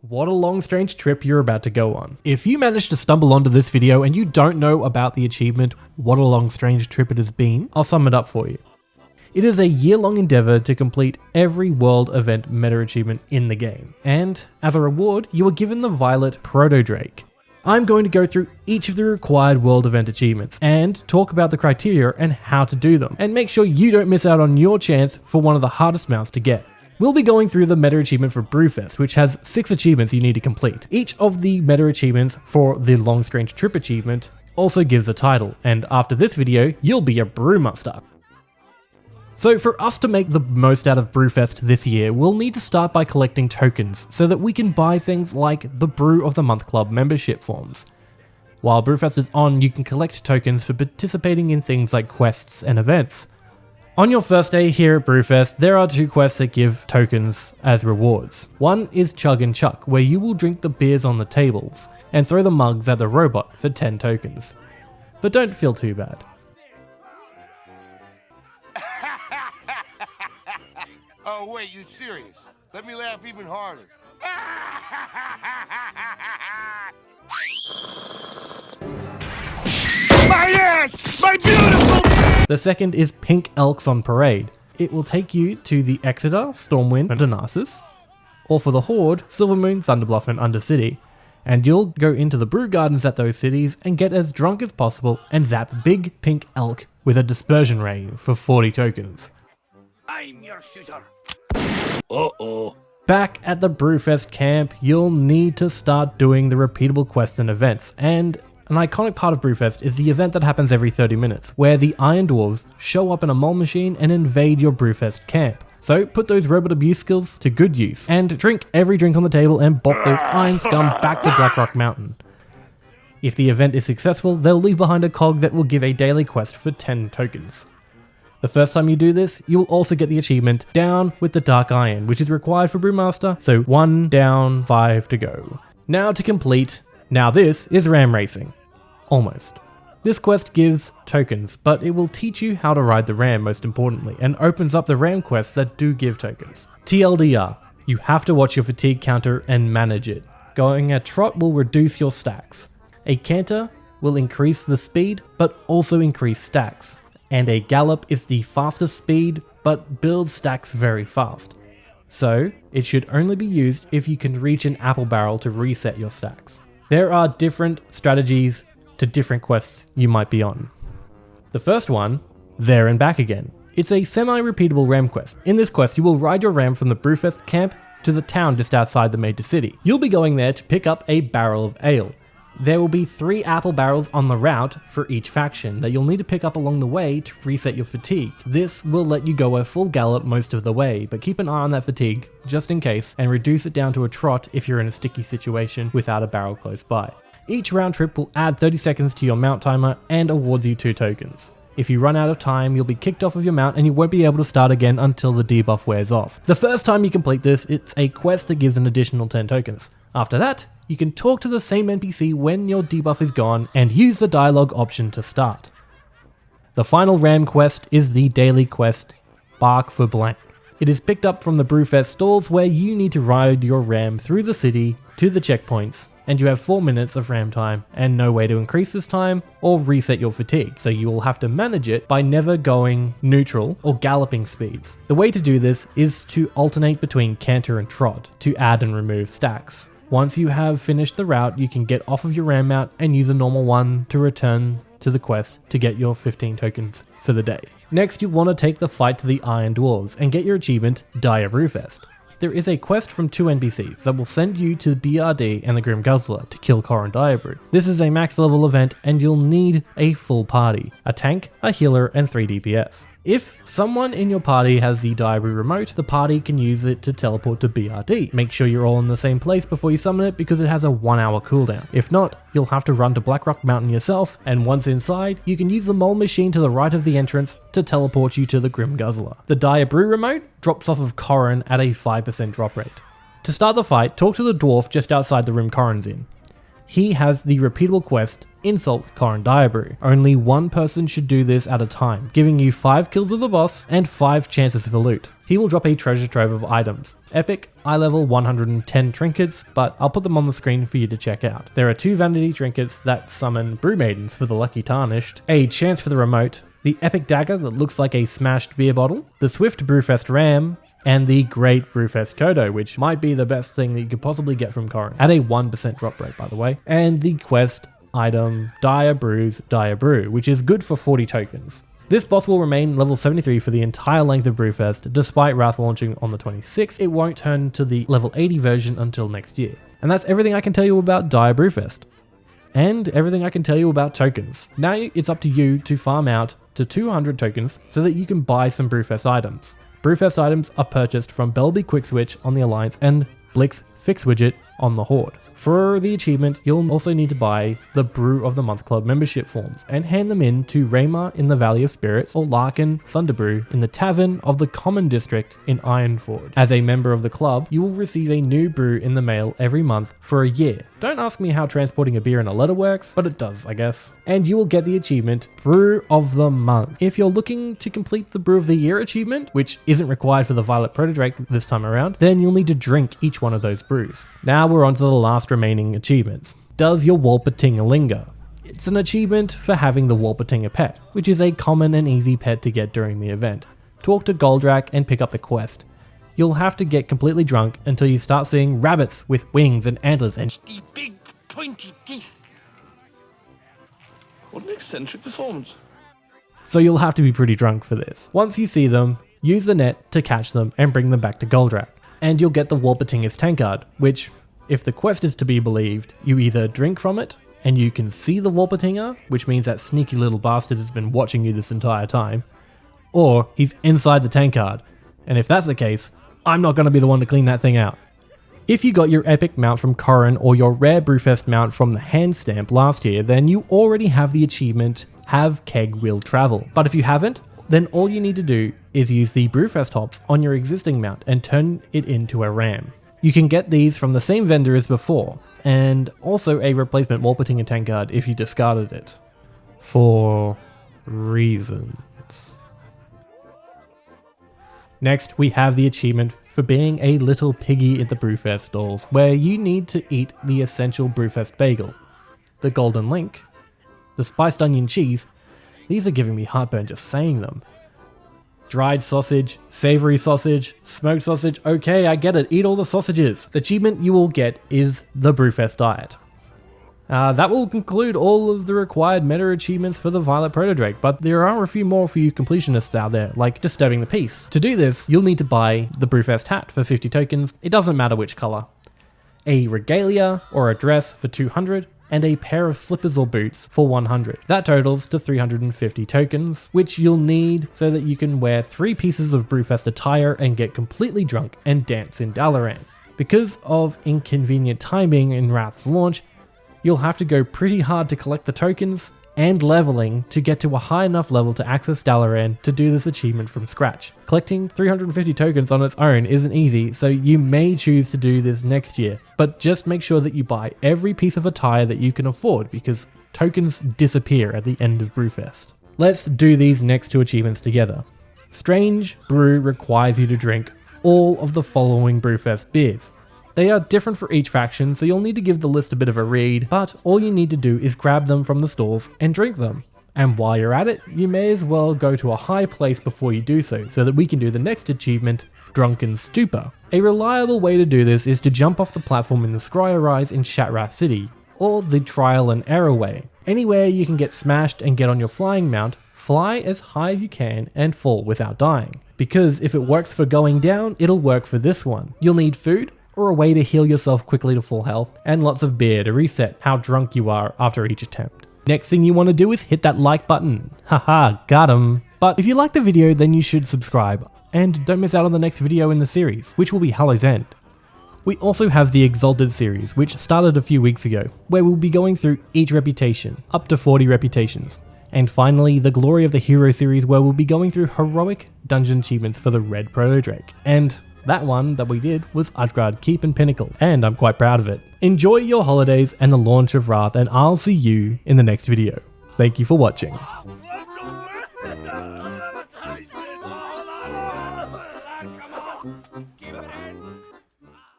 What a long strange trip you're about to go on. If you managed to stumble onto this video and you don't know about the achievement, what a long strange trip it has been, I'll sum it up for you. It is a year-long endeavor to complete every world event meta achievement in the game, and as a reward, you are given the violet Proto-drake. I'm going to go through each of the required world event achievements and talk about the criteria and how to do them, and make sure you don't miss out on your chance for one of the hardest mounts to get. We'll be going through the meta achievement for Brewfest, which has 6 achievements you need to complete. Each of the meta achievements for the long strange trip achievement also gives a title, and after this video, you'll be a brewmaster. So for us to make the most out of Brewfest this year, we'll need to start by collecting tokens so that we can buy things like the Brew of the Month Club membership forms. While Brewfest is on, you can collect tokens for participating in things like quests and events. On your first day here at Brewfest, there are 2 quests that give tokens as rewards. One is Chug and Chug, where you will drink the beers on the tables and throw the mugs at the robot for 10 tokens. But don't feel too bad. Oh wait, you serious? Let me laugh even harder. My ass! My beautiful! The second is Pink Elks on Parade. It will take you to the Exeter, Stormwind, and Darnassus, or for the Horde, Silvermoon, Thunderbluff, and Undercity, and you'll go into the brew gardens at those cities and get as drunk as possible and zap Big Pink Elk with a dispersion ray for 40 tokens. I'm your shooter. Uh-oh. Back at the Brewfest camp, you'll need to start doing the repeatable quests and events, and an iconic part of Brewfest is the event that happens every 30 minutes, where the Iron Dwarves show up in a mole machine and invade your Brewfest camp. So put those robot abuse skills to good use, and drink every drink on the table and bop those Iron Scum back to Blackrock Mountain. If the event is successful, they'll leave behind a cog that will give a daily quest for 10 tokens. The first time you do this, you will also get the achievement Down with the Dark Iron, which is required for Brewmaster, so 1 down, 5 to go. Now to complete, now this is Ram Racing. Almost. This quest gives tokens, but it will teach you how to ride the ram most importantly, and opens up the ram quests that do give tokens. TLDR, you have to watch your fatigue counter and manage it. Going a trot will reduce your stacks. A canter will increase the speed, but also increase stacks. And a gallop is the fastest speed, but builds stacks very fast. So, it should only be used if you can reach an apple barrel to reset your stacks. There are different strategies to different quests you might be on. The first one, There and Back Again. It's a semi-repeatable ram quest. In this quest, you will ride your ram from the Brewfest camp to the town just outside the major city. You'll be going there to pick up a barrel of ale. There will be 3 apple barrels on the route for each faction that you'll need to pick up along the way to reset your fatigue. This will let you go a full gallop most of the way, but keep an eye on that fatigue just in case and reduce it down to a trot if you're in a sticky situation without a barrel close by. Each round trip will add 30 seconds to your mount timer and awards you 2 tokens. If you run out of time, you'll be kicked off of your mount and you won't be able to start again until the debuff wears off. The first time you complete this, it's a quest that gives an additional 10 tokens. After that, you can talk to the same NPC when your debuff is gone and use the dialogue option to start. The final ram quest is the daily quest, Bark for Blank. It is picked up from the Brewfest stalls where you need to ride your ram through the city to the checkpoints, and you have 4 minutes of ram time and no way to increase this time or reset your fatigue, so you will have to manage it by never going neutral or galloping speeds. The way to do this is to alternate between canter and trot to add and remove stacks. Once you have finished the route, you can get off of your ram mount and use a normal one to return to the quest to get your 15 tokens for the day. Next, you'll want to take the fight to the Iron Dwarves and get your achievement Die at Brewfest. There is a quest from 2 NPCs that will send you to the BRD and the Grim Guzzler to kill Corin Diabrew. This is a max level event and you'll need a full party, a tank, a healer, and 3 DPS. If someone in your party has the Diabrew remote, the party can use it to teleport to BRD. Make sure you're all in the same place before you summon it because it has a 1-hour cooldown. If not, you'll have to run to Blackrock Mountain yourself, and once inside, you can use the mole machine to the right of the entrance to teleport you to the Grim Guzzler. The Diabrew remote drops off of Corin at a 5% drop rate. To start the fight, talk to the dwarf just outside the room Corin's in. he has the repeatable quest Insult Corrin Diabrew. Only one person should do this at a time, giving you 5 kills of the boss and 5 chances for loot. He will drop a treasure trove of items. Epic, eye level 110 trinkets, but I'll put them on the screen for you to check out. There are 2 vanity trinkets that summon brew maidens for the lucky tarnished, a chance for the remote, the epic dagger that looks like a smashed beer bottle, the swift Brewfest ram, and the great Brewfest Kodo, which might be the best thing that you could possibly get from Corrin, at a 1% drop rate by the way, and the quest item Dire Brew's Dire Brew, which is good for 40 tokens. This boss will remain level 73 for the entire length of Brewfest, despite Wrath launching on the 26th. It won't turn to the level 80 version until next year. And that's everything I can tell you about Dire Brewfest. And everything I can tell you about tokens. Now it's up to you to farm out to 200 tokens so that you can buy some Brewfest items. Brewfest items are purchased from Belby Quick Switch on the Alliance and Blix Fix Widget on the Horde. For the achievement, you'll also need to buy the Brew of the Month Club membership forms and hand them in to Raymar in the Valley of Spirits or Larkin Thunderbrew in the Tavern of the Common District in Ironforge. As a member of the club, you will receive a new brew in the mail every month for a year. Don't ask me how transporting a beer in a letter works, but it does, I guess. And you will get the achievement Brew of the Month. If you're looking to complete the Brew of the Year achievement, which isn't required for the Violet Proto-drake this time around, then you'll need to drink each one of those brews. Now we're on to the last remaining achievements. Does your Wolpertinger linger? It's an achievement for having the Wolpertinger pet, which is a common and easy pet to get during the event. Talk to Goldrack and pick up the quest. You'll have to get completely drunk until you start seeing rabbits with wings and antlers and The big pointy teeth. What an eccentric performance. so you'll have to be pretty drunk for this. Once you see them, use the net to catch them and bring them back to Goldrack. And you'll get the Wolpertinger's tankard, which, if the quest is to be believed, you either drink from it and you can see the Wolpertinger, which means that sneaky little bastard has been watching you this entire time, or he's inside the tankard. And if that's the case, I'm not going to be the one to clean that thing out. If you got your epic mount from Corrin or your rare Brewfest mount from the hand stamp last year, then you already have the achievement Have Keg Will Travel. But if you haven't, then all you need to do is use the Brewfest hops on your existing mount and turn it into a ram. You can get these from the same vendor as before, and also a replacement Wolpertinger tankard if you discarded it. For reasons. Next, we have the achievement for being a little piggy at the Brewfest stalls, where you need to eat the essential Brewfest bagel, the golden link, the spiced onion cheese. These are giving me heartburn just saying them. Dried sausage, savory sausage, smoked sausage, okay, I get it, eat all the sausages. The achievement you will get is the Brewfest Diet. That will conclude all of the required meta achievements for the Violet Proto-drake, but there are a few more for you completionists out there, like Disturbing the Peace. To do this, you'll need to buy the Brewfest hat for 50 tokens, it doesn't matter which colour, a regalia or a dress for 200, and a pair of slippers or boots for 100. That totals to 350 tokens, which you'll need so that you can wear 3 pieces of Brewfest attire and get completely drunk and dance in Dalaran. Because of inconvenient timing in Wrath's launch, you'll have to go pretty hard to collect the tokens and leveling to get to a high enough level to access Dalaran to do this achievement from scratch. Collecting 350 tokens on its own isn't easy, so you may choose to do this next year, but just make sure that you buy every piece of attire that you can afford because tokens disappear at the end of Brewfest. Let's do these next 2 achievements together. Strange Brew requires you to drink all of the following Brewfest beers. They are different for each faction, so you'll need to give the list a bit of a read, but all you need to do is grab them from the stalls and drink them. And while you're at it, you may as well go to a high place before you do so that we can do the next achievement, Drunken Stupor. A reliable way to do this is to jump off the platform in the Scryer Rise in Shatrath City, or the Trial and Error way. Anywhere you can get smashed and get on your flying mount, fly as high as you can and fall without dying. Because if it works for going down, it'll work for this one. You'll need food, or a way to heal yourself quickly to full health, and lots of beer to reset how drunk you are after each attempt. Next thing you want to do is hit that like button. Haha, got 'em. But if you like the video, then you should subscribe, and don't miss out on the next video in the series, which will be Hallow's End. We also have the Exalted series, which started a few weeks ago, where we'll be going through each reputation, up to 40 reputations. And finally, the Glory of the Hero series, where we'll be going through heroic dungeon achievements for the Red Proto-drake. And That one that we did was Utgard Keep and Pinnacle, and I'm quite proud of it. Enjoy your holidays and the launch of Wrath, and I'll see you in the next video. Thank you for watching.